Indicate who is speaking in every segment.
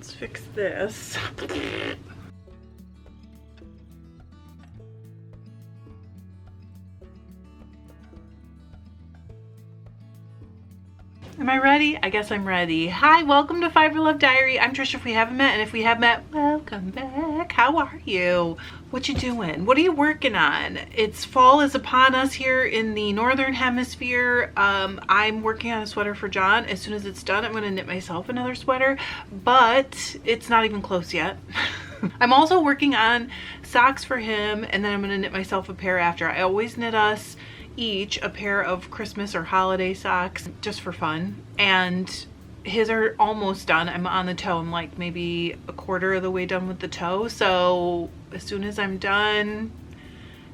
Speaker 1: Let's fix this. Am I ready? I guess I'm ready. Hi, welcome to FiberLoveDiary. I'm Trisha if we haven't met, and if we have met, welcome back. How are you? What you doing? What are you working on? It's fall is upon us here in the Northern Hemisphere. I'm working on a sweater for John. As soon as it's done, I'm gonna knit myself another sweater, but it's not even close yet. I'm also working on socks for him, and then I'm gonna knit myself a pair after. I always knit us each a pair of Christmas or holiday socks just for fun, and his are almost done. I'm on the toe. I'm like maybe a quarter of the way done with the toe, so as soon as I'm done,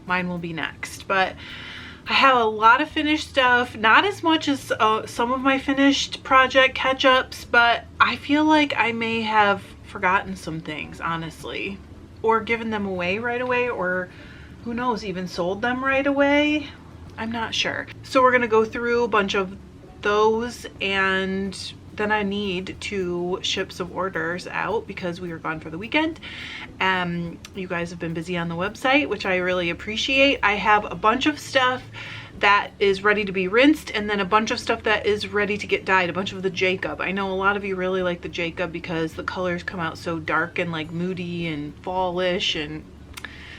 Speaker 1: mine will be next. But I have a lot of finished stuff, not as much as some of my finished project catch-ups, but I feel like I may have forgotten some things, honestly, or given them away right away, or who knows, even sold them right away. I'm not sure. So we're gonna go through a bunch of those, and then I need to ship some orders out because we were gone for the weekend. You guys have been busy on the website, which I really appreciate. I have a bunch of stuff that is ready to be rinsed, and then a bunch of stuff that is ready to get dyed, a bunch of the Jacob. I know a lot of you really like the Jacob because the colors come out so dark and like moody and fallish, and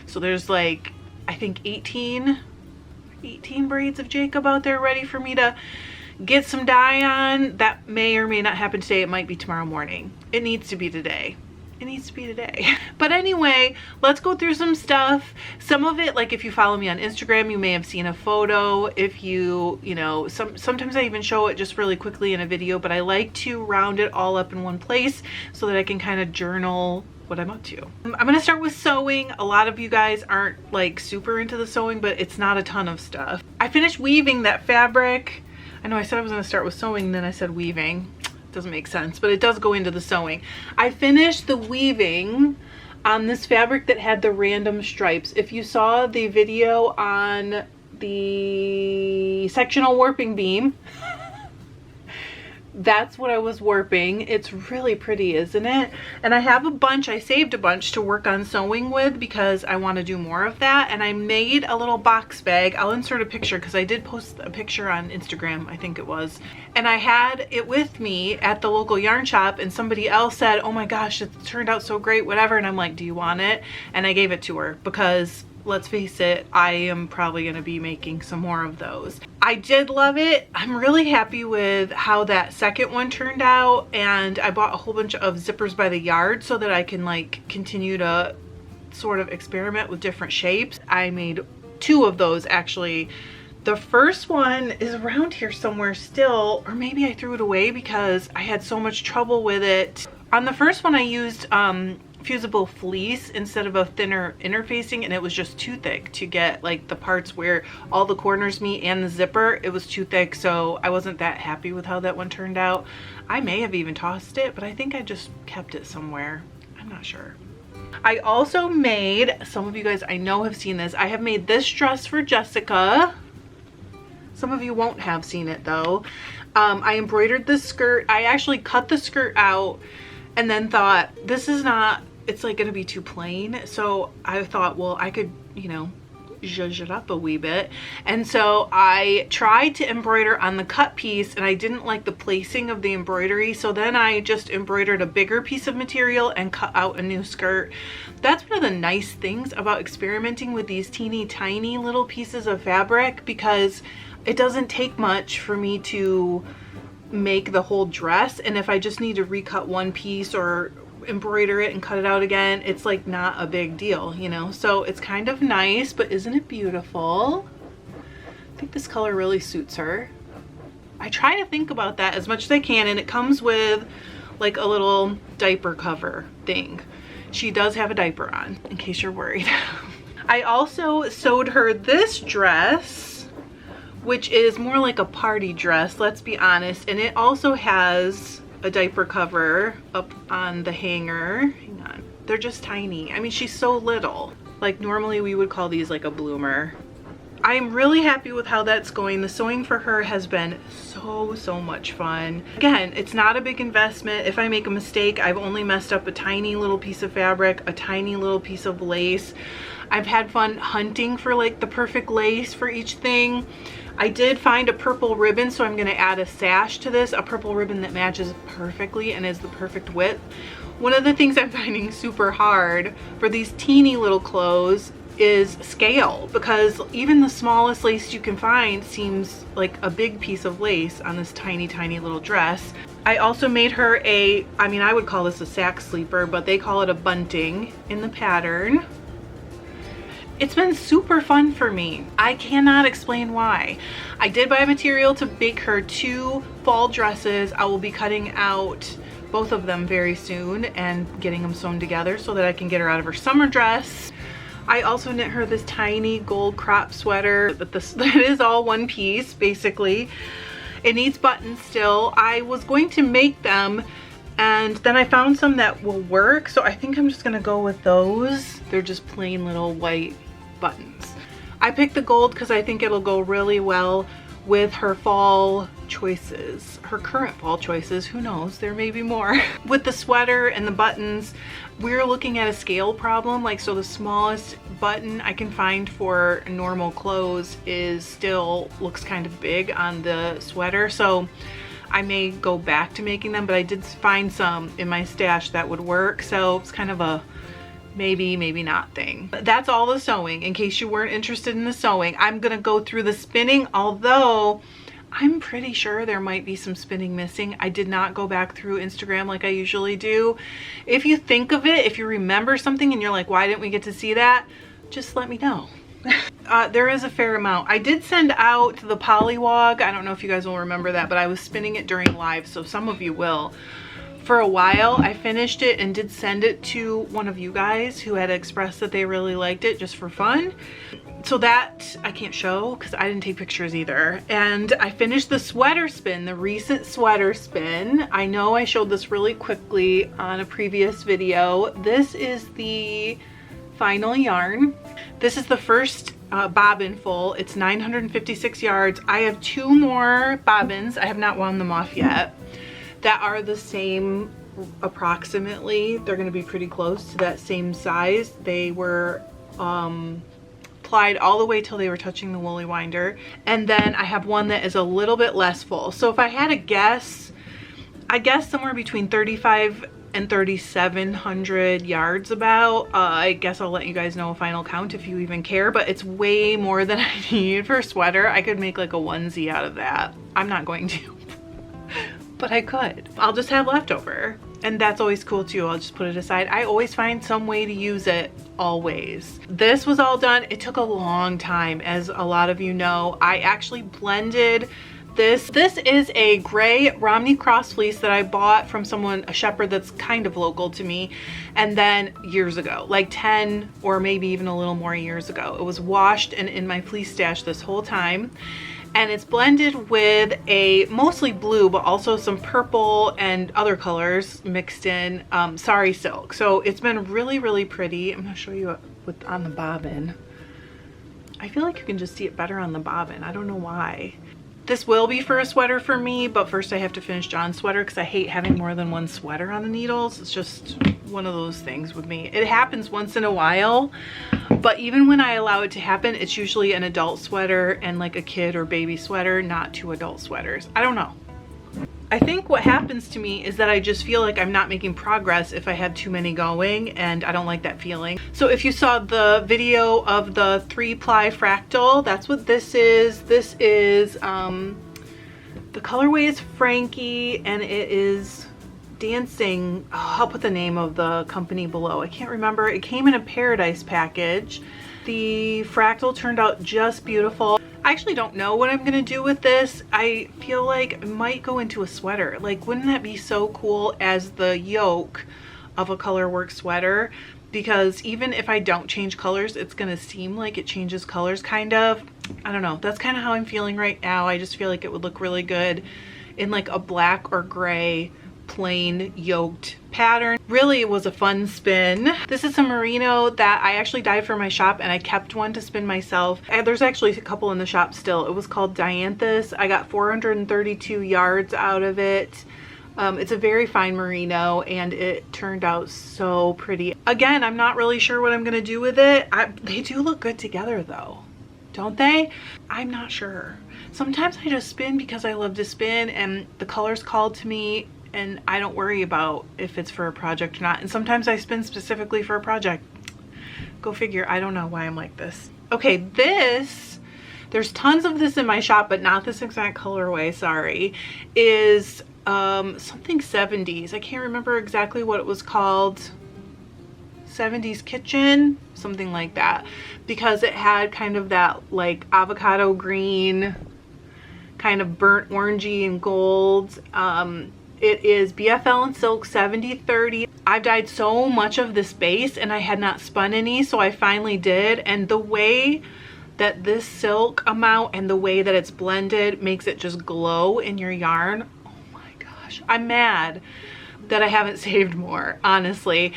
Speaker 1: so there's like, I think 18 braids of Jacob out there ready for me to get some dye on. That may or may not happen today. It might be tomorrow morning. It needs to be today. It needs to be today. But anyway, let's go through some stuff. Some of it, like if you follow me on Instagram, you may have seen a photo. If you know, sometimes I even show it just really quickly in a video, but I like to round it all up in one place so that I can kind of journal what I'm up to. I'm gonna start with sewing. A lot of you guys aren't like super into the sewing, but it's not a ton of stuff. I finished weaving that fabric. I know I said I was gonna start with sewing, and then I said weaving. Doesn't make sense, but it does go into the sewing. I finished the weaving on this fabric that had the random stripes. If you saw the video on the sectional warping beam, that's what I was warping. It's really pretty, isn't it? And I have a bunch, I saved a bunch to work on sewing with because I want to do more of that. And I made a little box bag. I'll insert a picture because I did post a picture on Instagram, I think it was. And I had it with me at the local yarn shop, and somebody else said, oh my gosh, it turned out so great, whatever. And I'm like, do you want it? And I gave it to her because let's face it, I am probably going to be making some more of those. I did love it. I'm really happy with how that second one turned out, and I bought a whole bunch of zippers by the yard so that I can like continue to sort of experiment with different shapes. I made 2 of those actually. The first one is around here somewhere still, or maybe I threw it away because I had so much trouble with it. On the first one I used fusible fleece instead of a thinner interfacing, and it was just too thick to get like the parts where all the corners meet and the zipper. It was too thick, so I wasn't that happy with how that one turned out. I may have even tossed it, but I think I just kept it somewhere. I'm not sure. I also made, some of you guys I know have seen this, I have made this dress for Jessica. Some of you won't have seen it though. I embroidered the skirt. I actually cut the skirt out and then thought, this is not, it's like gonna be too plain. So I thought, well, I could, you know, zhuzh it up a wee bit. And so I tried to embroider on the cut piece, and I didn't like the placing of the embroidery. So then I just embroidered a bigger piece of material and cut out a new skirt. That's one of the nice things about experimenting with these teeny tiny little pieces of fabric, because it doesn't take much for me to make the whole dress, and if I just need to recut one piece or embroider it and cut it out again, it's like not a big deal, you know. So it's kind of nice, but isn't it beautiful? I think this color really suits her. I try to think about that as much as I can, and it comes with like a little diaper cover thing. She does have a diaper on, in case you're worried. I also sewed her this dress, which is more like a party dress, let's be honest, and it also has a diaper cover up on the hanger. Hang on, they're just tiny. I mean, she's so little. Like normally we would call these like a bloomer. I am really happy with how that's going. The sewing for her has been so much fun. Again, it's not a big investment. If I make a mistake, I've only messed up a tiny little piece of fabric, a tiny little piece of lace. I've had fun hunting for like the perfect lace for each thing. I did find a purple ribbon, so I'm gonna add a sash to this, a purple ribbon that matches perfectly and is the perfect width. One of the things I'm finding super hard for these teeny little clothes is scale, because even the smallest lace you can find seems like a big piece of lace on this tiny little dress. I also made her a, I mean, I would call this a sack sleeper, but they call it a bunting in the pattern. It's been super fun for me. I cannot explain why. I did buy material to make her 2 fall dresses. I will be cutting out both of them very soon and getting them sewn together so that I can get her out of her summer dress. I also knit her this tiny gold crop sweater, but that is all one piece basically. It needs buttons still. I was going to make them and then I found some that will work, so I think I'm just gonna go with those. They're just plain little white buttons. I picked the gold because I think it'll go really well with her fall choices, her current fall choices. Who knows, there may be more. With the sweater and the buttons, we're looking at a scale problem. Like, so the smallest button I can find for normal clothes is still looks kind of big on the sweater, so I may go back to making them, but I did find some in my stash that would work, so it's kind of a maybe not thing. That's all the sewing, in case you weren't interested in the sewing. I'm gonna go through the spinning, although I'm pretty sure there might be some spinning missing. I did not go back through Instagram like I usually do. If you think of it, if you remember something and you're like, why didn't we get to see that? Just let me know. There is a fair amount. I did send out the polywog. I don't know if you guys will remember that, but I was spinning it during live, so some of you will. For a while, I finished it and did send it to one of you guys who had expressed that they really liked it just for fun. So that I can't show because I didn't take pictures either. And I finished the sweater spin, the recent sweater spin. I know I showed this really quickly on a previous video. This is the final yarn. This is the first bobbin full. It's 956 yards. I have 2 more bobbins. I have not wound them off yet. That are the same approximately. They're going to be pretty close to that same size. They were plied all the way till they were touching the woolly winder. And then I have one that is a little bit less full. So if I had a guess, I guess somewhere between 35 and 3,700 yards about. I guess I'll let you guys know a final count if you even care, but it's way more than I need for a sweater. I could make like a onesie out of that. I'm not going to. But I could. I'll just have leftover, and that's always cool too. I'll just put it aside. I always find some way to use it, always. This was all done. It took a long time, as a lot of you know. I actually blended this. This is a gray Romney cross fleece that I bought from someone, a shepherd that's kind of local to me, and then years ago, like 10 or maybe even a little more years ago. It was washed and in my fleece stash this whole time. And it's blended with a mostly blue, but also some purple and other colors mixed in, sari silk. So it's been really pretty. I'm gonna show you on the bobbin. I feel like you can just see it better on the bobbin. I don't know why. This will be for a sweater for me, but first I have to finish John's sweater because I hate having more than one sweater on the needles. It's just one of those things with me. It happens once in a while, but even when I allow it to happen, it's usually an adult sweater and like a kid or baby sweater, not 2 adult sweaters. I don't know. I think what happens to me is that I just feel like I'm not making progress if I have too many going, and I don't like that feeling. So if you saw the video of the 3-ply fractal, that's what this is. This is, the colorway is Frankie, and it is dancing. Oh, I'll put the name of the company below. I can't remember. It came in a Paradise package. The fractal turned out just beautiful. I actually don't know what I'm gonna do with this. I feel like it might go into a sweater. Like, wouldn't that be so cool as the yoke of a colorwork sweater? Because even if I don't change colors, it's gonna seem like it changes colors, kind of. I don't know. That's kind of how I'm feeling right now. I just feel like it would look really good in like a black or gray plain yoked pattern. Really, it was a fun spin. This is a merino that I actually dyed for my shop, and I kept one to spin myself. And there's actually a couple in the shop still. It was called Dianthus. I got 432 yards out of it. It's a very fine merino, and it turned out so pretty. Again, I'm not really sure what I'm gonna do with it. They do look good together though, don't they? I'm not sure. Sometimes I just spin because I love to spin, and the color's called to me, and I don't worry about if it's for a project or not. And sometimes I spin specifically for a project. Go figure. I don't know why I'm like this. Okay, there's tons of this in my shop, but not this exact colorway, sorry, is something 70s. I can't remember exactly what it was called. 70s kitchen, something like that, because it had kind of that like avocado green, kind of burnt orangey and gold. It is BFL and silk 70/30. I've dyed so much of this base and I had not spun any, so I finally did, and the way that this silk amount and the way that it's blended makes it just glow in your yarn. Oh my gosh, I'm mad that I haven't saved more, honestly.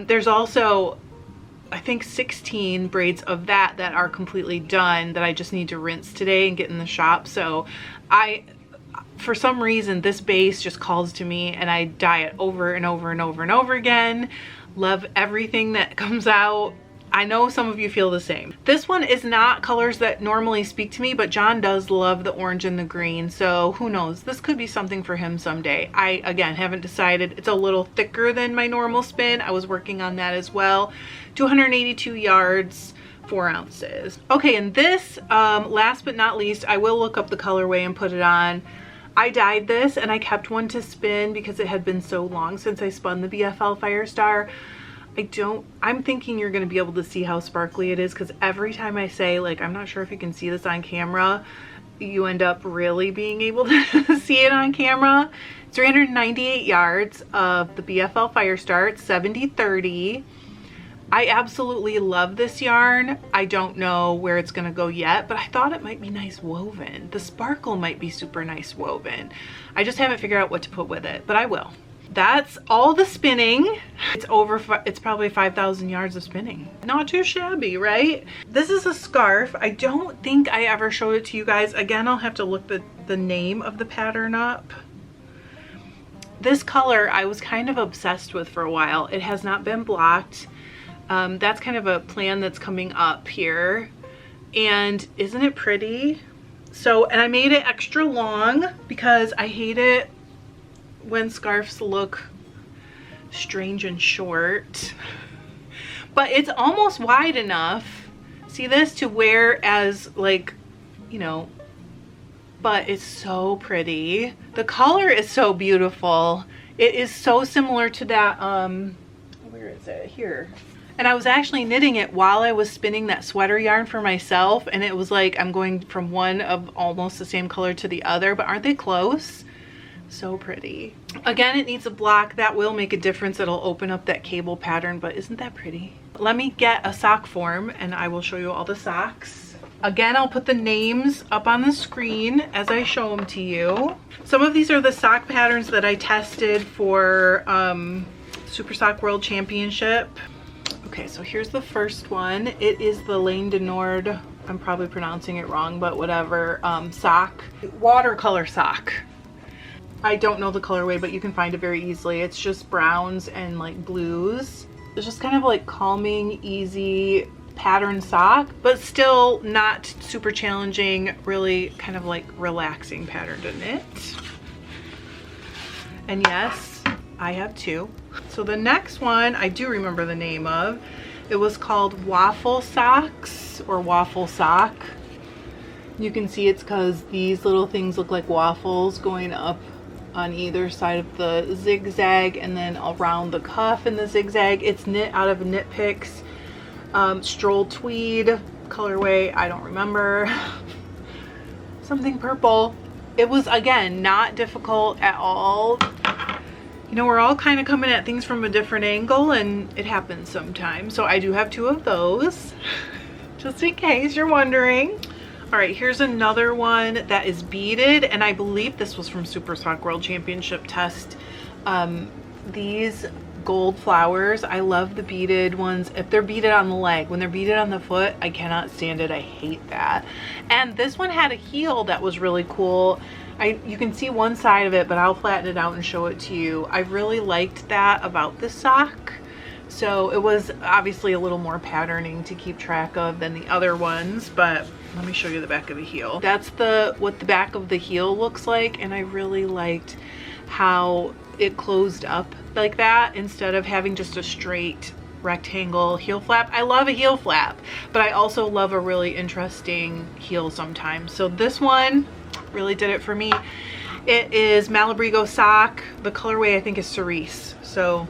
Speaker 1: There's also, I think, 16 braids of that are completely done that I just need to rinse today and get in the shop. So for some reason, this base just calls to me, and I dye it over and over and over and over again. Love everything that comes out. I know some of you feel the same. This one is not colors that normally speak to me, but John does love the orange and the green, so who knows? This could be something for him someday. I, again, haven't decided. It's a little thicker than my normal spin. I was working on that as well. 282 yards, 4 ounces. Okay, and this, last but not least, I will look up the colorway and put it on. I dyed this, and I kept one to spin because it had been so long since I spun the BFL Firestar. I'm thinking you're going to be able to see how sparkly it is, because every time I say, like, I'm not sure if you can see this on camera, you end up really being able to see it on camera. 398 yards of the BFL Firestar. It's 70/30. I absolutely love this yarn. I don't know where it's going to go yet, but I thought it might be nice woven. The sparkle might be super nice woven. I just haven't figured out what to put with it, but I will. That's all the spinning. It's probably 5,000 yards of spinning. Not too shabby, right? This is a scarf. I don't think I ever showed it to you guys. Again, I'll have to look the name of the pattern up. This color I was kind of obsessed with for a while. It has not been blocked. That's kind of a plan that's coming up here. And isn't it pretty? So, and I made it extra long because I hate it when scarves look strange and short, but it's almost wide enough, see this, to wear as, like, you know, but it's so pretty. The color is so beautiful. It is so similar to that, where is it? Here. And I was actually knitting it while I was spinning that sweater yarn for myself, and it was like I'm going from one of almost the same color to the other, but aren't they close? So pretty. Again, it needs a block. That will make a difference. It'll open up that cable pattern, but isn't that pretty? Let me get a sock form and I will show you all the socks. Again, I'll put the names up on the screen as I show them to you. Some of these are the sock patterns that I tested for Super Sock World Championship. Okay, so here's the first one. It is the Lane de Nord, I'm probably pronouncing it wrong, but whatever, sock. Watercolor sock. I don't know the colorway, but you can find it very easily. It's just browns and like blues. It's just kind of like calming, easy pattern sock, but still not super challenging, really kind of like relaxing pattern to knit. And yes, I have 2. So the next one, I do remember the name of. It was called Waffle Socks or Waffle Sock. You can see it's because these little things look like waffles going up on either side of the zigzag and then around the cuff in the zigzag. It's knit out of Knit Picks Stroll Tweed colorway. I don't remember. Something purple. It was, again, not difficult at all. You know, we're all kind of coming at things from a different angle, and it happens sometimes. So I do have 2 of those, just in case you're wondering. All right, here's another one that is beaded, and I believe this was from Super Sock World Championship Test. These gold flowers, I love the beaded ones. If they're beaded on the leg, when they're beaded on the foot, I cannot stand it. I hate that. And this one had a heel that was really cool. You can see one side of it, but I'll flatten it out and show it to you. I really liked that about this sock. So it was obviously a little more patterning to keep track of than the other ones, but let me show you the back of the heel. That's what the back of the heel looks like, and I really liked how it closed up like that instead of having just a straight rectangle heel flap. I love a heel flap, but I also love a really interesting heel sometimes. So this one really did it for me. It is Malabrigo sock. The colorway I think is cerise, so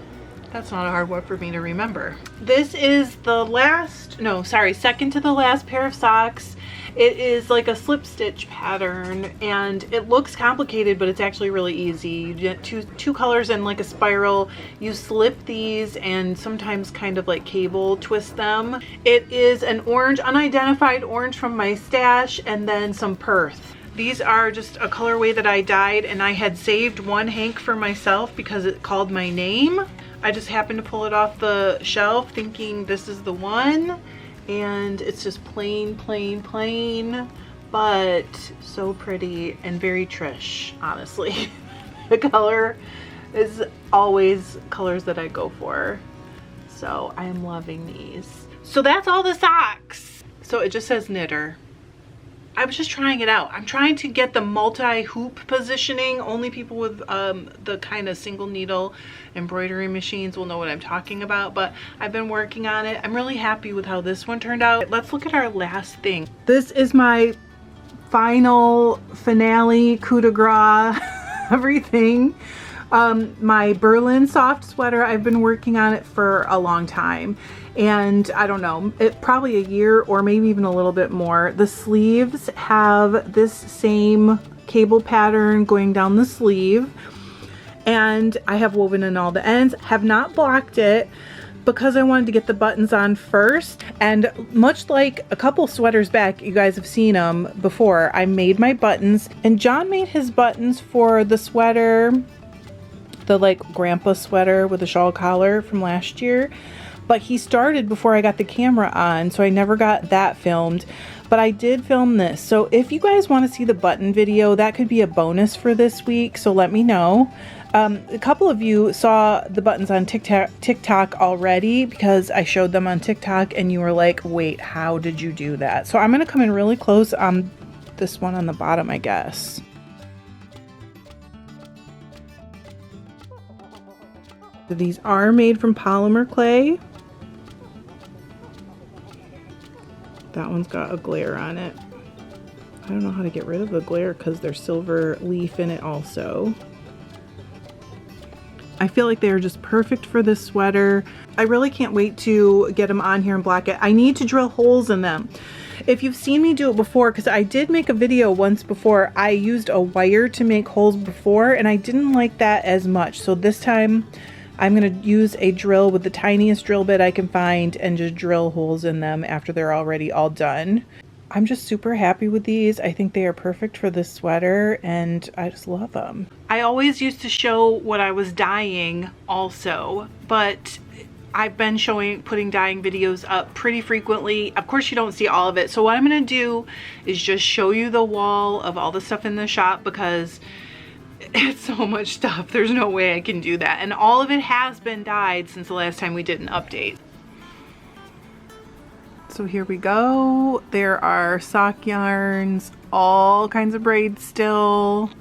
Speaker 1: that's not a hard one for me to remember. This is the second to the last pair of socks. It is like a slip stitch pattern, and it looks complicated, but it's actually really easy. You get two colors in like a spiral. You slip these and sometimes kind of like cable twist them. It is an orange, unidentified orange from my stash, and then some Perth. These are just a colorway that I dyed, and I had saved one hank for myself because it called my name. I just happened to pull it off the shelf thinking this is the one, and it's just plain, but so pretty and very Trish, honestly. The color is always colors that I go for, so I am loving these. So that's all the socks. So it just says knitter. I was just trying it out. I'm trying to get the multi-hoop positioning. Only people with the kind of single needle embroidery machines will know what I'm talking about, but I've been working on it. I'm really happy with how this one turned out. Let's look at our last thing. This is my final finale coup de grace everything. My Berlin soft sweater. I've been working on it for a long time, and I don't know, probably a year or maybe even a little bit more. The sleeves have this same cable pattern going down the sleeve, and I have woven in all the ends. Have not blocked it because I wanted to get the buttons on first, and much like a couple sweaters back, you guys have seen them before, I made my buttons, and John made his buttons for the sweater, the like grandpa sweater with a shawl collar from last year, but he started before I got the camera on, so I never got that filmed, but I did film this. So if you guys want to see the button video, that could be a bonus for this week, so let me know. A couple of you saw the buttons on TikTok already because I showed them on TikTok, and you were like, wait, how did you do that? So I'm going to come in really close on this one on the bottom, I guess. These are made from polymer clay. That one's got a glare on it. I don't know how to get rid of the glare because there's silver leaf in it also. I feel like they're just perfect for this sweater. I really can't wait to get them on here and block it. I need to drill holes in them. If you've seen me do it before, because I did make a video once before, I used a wire to make holes before, and I didn't like that as much. So this time I'm going to use a drill with the tiniest drill bit I can find and just drill holes in them after they're already all done. I'm just super happy with these. I think they are perfect for this sweater, and I just love them. I always used to show what I was dyeing also, but I've been putting dyeing videos up pretty frequently. Of course, you don't see all of it. So what I'm going to do is just show you the wall of all the stuff in the shop because it's so much stuff. There's no way I can do that. And all of it has been dyed since the last time we did an update. So here we go. There are sock yarns, all kinds of braids still,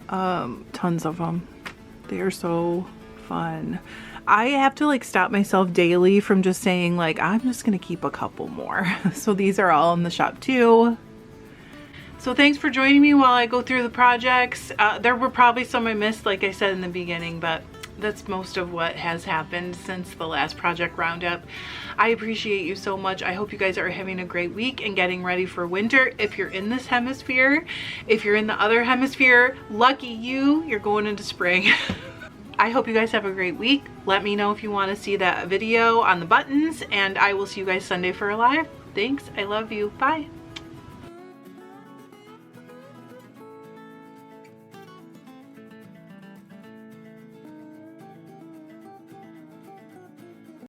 Speaker 1: tons of them. They are so fun. I have to like stop myself daily from just saying like, I'm just gonna keep a couple more. So these are all in the shop too. So thanks for joining me while I go through the projects. There were probably some I missed, like I said in the beginning, but that's most of what has happened since the last project roundup. I appreciate you so much. I hope you guys are having a great week and getting ready for winter. If you're in this hemisphere, if you're in the other hemisphere, lucky you, you're going into spring. I hope you guys have a great week. Let me know if you want to see that video on the buttons, and I will see you guys Sunday for a live. Thanks. I love you. Bye.